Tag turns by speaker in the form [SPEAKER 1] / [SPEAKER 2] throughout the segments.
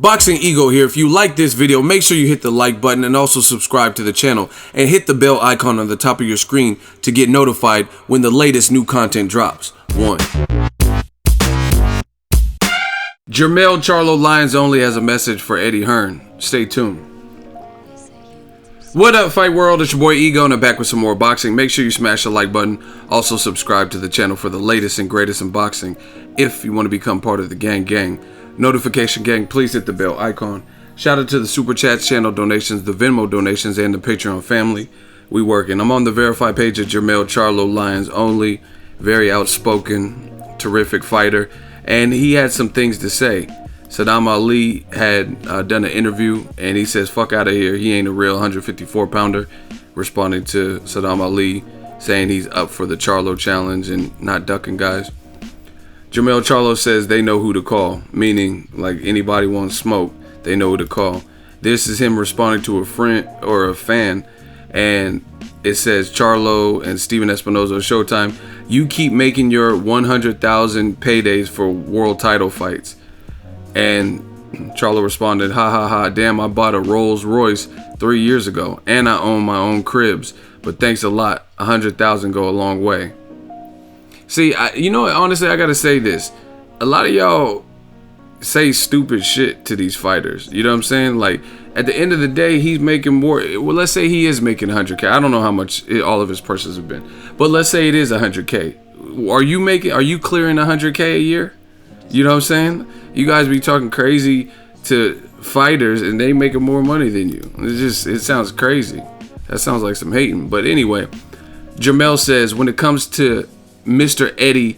[SPEAKER 1] Boxing Ego here. If you like this video, make sure you hit the like button and also subscribe to the channel and hit the bell icon on the top of your screen to get notified when the latest new content drops. 1. Jermell Charlo Lions Only has a message for Eddie Hearn. Stay tuned. What up, Fight World? It's your boy Ego and I'm back with some more boxing. Make sure you smash the like button. Also subscribe to the channel for the latest and greatest in boxing if you want to become part of the gang. Notification gang, please hit the bell icon. Shout out to the Super Chats, channel donations, the Venmo donations, and the Patreon family. We working. I'm on the verified page of Jermell Charlo Lions Only. Very outspoken, terrific fighter. And he had some things to say. Saddam Ali had done an interview and he says, fuck out of here. He ain't a real 154 pounder. Responding to Saddam Ali saying he's up for the Charlo challenge and not ducking guys. Jermell Charlo says they know who to call, meaning like anybody wants smoke, they know who to call. This is him responding to a friend or a fan, and it says, Charlo and Steven Espinoza Showtime, you keep making your 100,000 paydays for world title fights. And Charlo responded, ha ha ha, damn, I bought a Rolls Royce 3 years ago and I own my own cribs, but thanks a lot, 100,000 go a long way. See, you know what, honestly, I gotta say this. A lot of y'all say stupid shit to these fighters. You know what I'm saying? Like, at the end of the day, he's making more. Well, let's say he is making 100K. I don't know how much all of his purses have been. But let's say it is 100K. Are you clearing 100K a year? You know what I'm saying? You guys be talking crazy to fighters and they making more money than you. It sounds crazy. That sounds like some hating. But anyway, Jermell says when it comes to Mr. Eddie,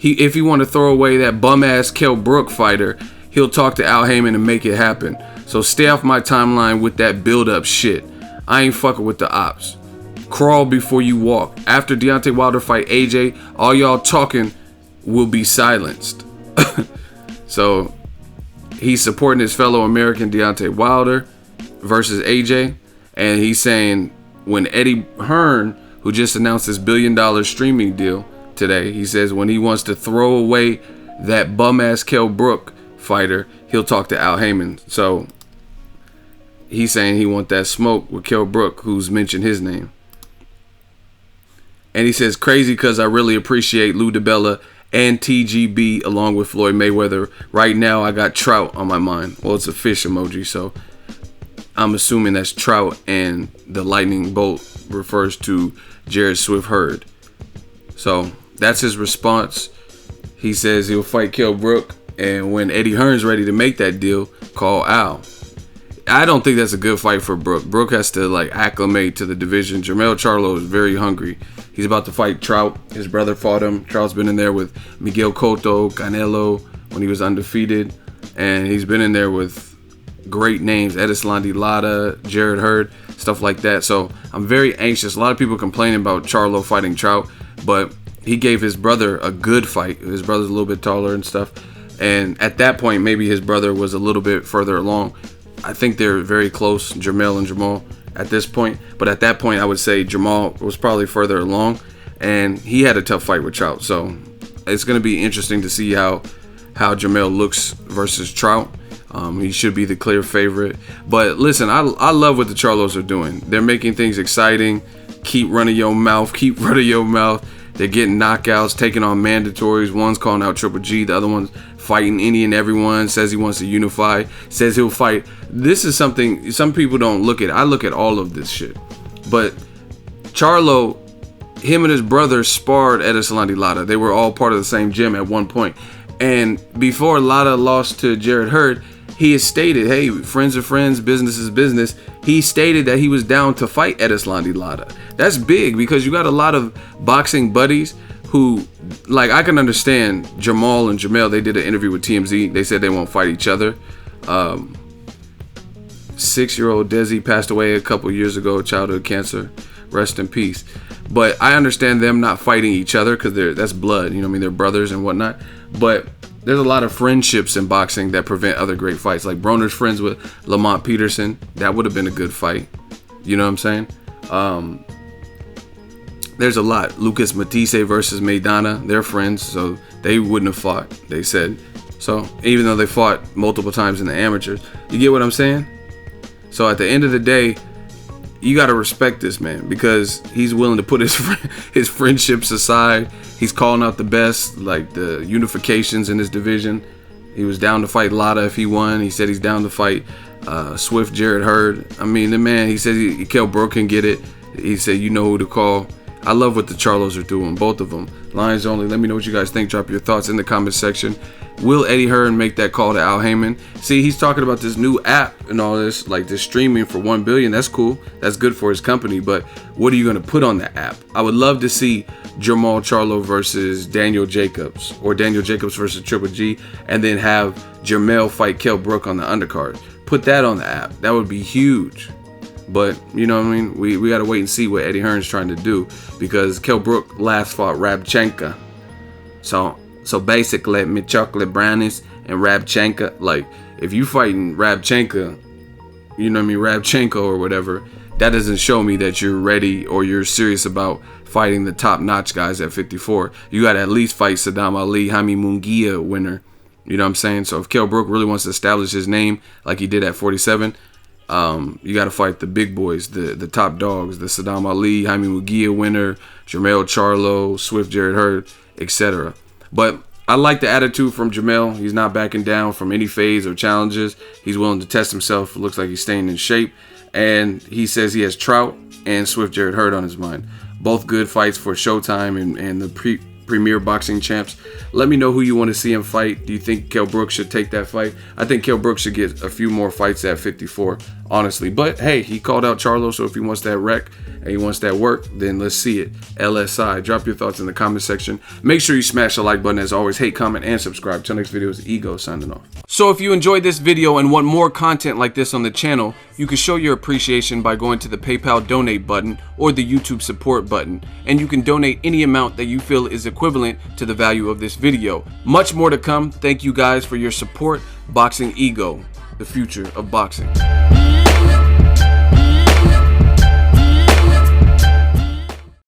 [SPEAKER 1] if he want to throw away that bum-ass Kell Brook fighter, he'll talk to Al Haymon and make it happen. So stay off my timeline with that build-up shit. I ain't fucking with the ops. Crawl before you walk. After Deontay Wilder fight AJ, all y'all talking will be silenced. So he's supporting his fellow American Deontay Wilder versus AJ, and he's saying when Eddie Hearn, who just announced this $1 billion streaming deal today, he says when he wants to throw away that bum-ass Kell Brook fighter, he'll talk to Al Haymon. So he's saying he want that smoke with Kell Brook, who's mentioned his name. And he says, crazy because I really appreciate Lou DiBella and TGB along with Floyd Mayweather. Right now I got Trout on my mind. Well, it's a fish emoji, so I'm assuming that's Trout, and the lightning bolt refers to Jared Swift HURD. So that's his response. He says he'll fight Kell Brook, and when Eddie Hearn's ready to make that deal, call Al. I don't think that's a good fight for Brook. Brook has to like acclimate to the division. Jermell Charlo is very hungry. He's about to fight Trout. His brother fought him. Trout's been in there with Miguel Cotto, Canelo when he was undefeated, and he's been in there with great names, Erislandy Lara, Jared HURD, stuff like that. So I'm very anxious. A lot of people complaining about Charlo fighting Trout, but he gave his brother a good fight. His brother's a little bit taller and stuff, and at that point maybe his brother was a little bit further along. I think they're very close, Jermell and Jamal, at this point. But at that point, I would say Jamal was probably further along, and he had a tough fight with Trout. So it's going to be interesting to see how Jermell looks versus Trout. He should be the clear favorite. But listen, I love what the Charlos are doing. They're making things exciting. Keep running your mouth. Keep running your mouth. They're getting knockouts, taking on mandatories. One's calling out Triple G. The other one's fighting any and everyone. Says he wants to unify. Says he'll fight. This is something some people don't look at. I look at all of this shit. But Charlo, him and his brother sparred at Erislandy Lara. They were all part of the same gym at one point. And before Lara lost to Jared HURD, he has stated, hey, friends are friends, business is business. He stated that he was down to fight Erislandy Lara. That's big because you got a lot of boxing buddies who, like, I can understand Jamal and Jermell. They did an interview with TMZ. They said they won't fight each other. 6-year-old Desi passed away a couple years ago, childhood cancer. Rest in peace. But I understand them not fighting each other because that's blood. You know what I mean? They're brothers and whatnot. But there's a lot of friendships in boxing that prevent other great fights. Like Broner's friends with Lamont Peterson. That would have been a good fight. You know what I'm saying? There's a lot. Lucas Matisse versus Maidana. They're friends, so they wouldn't have fought. They said So even though they fought multiple times in the amateurs, you get what I'm saying? So at the end of the day, you got to respect this man, because he's willing to put his friendships aside. He's calling out the best, like the unifications in his division. He was down to fight Lotta if he won. He said he's down to fight Swift Jared Hurd. I mean, the man, he said Kell Brook can get it. He said, you know who to call. I love what the Charlos are doing, both of them. Lions only. Let me know what you guys think. Drop your thoughts in the comment section. Will Eddie Hearn make that call to Al Haymon? See, he's talking about this new app and all this, like this streaming for 1 billion. That's cool. That's good for his company. But what are you going to put on the app? I would love to see Jermell Charlo versus Daniel Jacobs, or Daniel Jacobs versus Triple G, and then have Jermell fight Kell Brook on the undercard. Put that on the app. That would be huge. But you know what I mean? We got to wait and see what Eddie Hearn's trying to do, because Kell Brook last fought Rabchenka. So basically, me chocolate brownies and Rabchenka, like if you fighting Rabchenka, you know what I mean, Rabchenko or whatever, that doesn't show me that you're ready or you're serious about fighting the top-notch guys at 54. You got to at least fight Saddam Ali, Jaime Munguia winner. You know what I'm saying? So if Kell Brook really wants to establish his name like he did at 47, you got to fight the big boys, the top dogs, the Saddam Ali, Jaime Munguia winner, Jermell Charlo, Swift Jared Hurd, etc. But I like the attitude from Jermell. He's not backing down from any phase or challenges. He's willing to test himself. It looks like he's staying in shape. And he says he has Trout and Swift Jared Hurd on his mind. Both good fights for Showtime and the premier boxing champs. Let me know who you want to see him fight. Do you think Kell Brook should take that fight? I think Kell Brook should get a few more fights at 54, honestly. But hey, he called out Charlo, so if he wants that wreck and he wants that work, then let's see it. LSI. Drop your thoughts in the comment section. Make sure you smash the like button. As always, hate, comment, and subscribe. Till next video, is Ego signing off. So if you enjoyed this video and want more content like this on the channel, you can show your appreciation by going to the PayPal donate button or the YouTube support button, and you can donate any amount that you feel is equivalent to the value of this video. Much more to come. Thank you guys for your support. Boxing Ego, the future of boxing.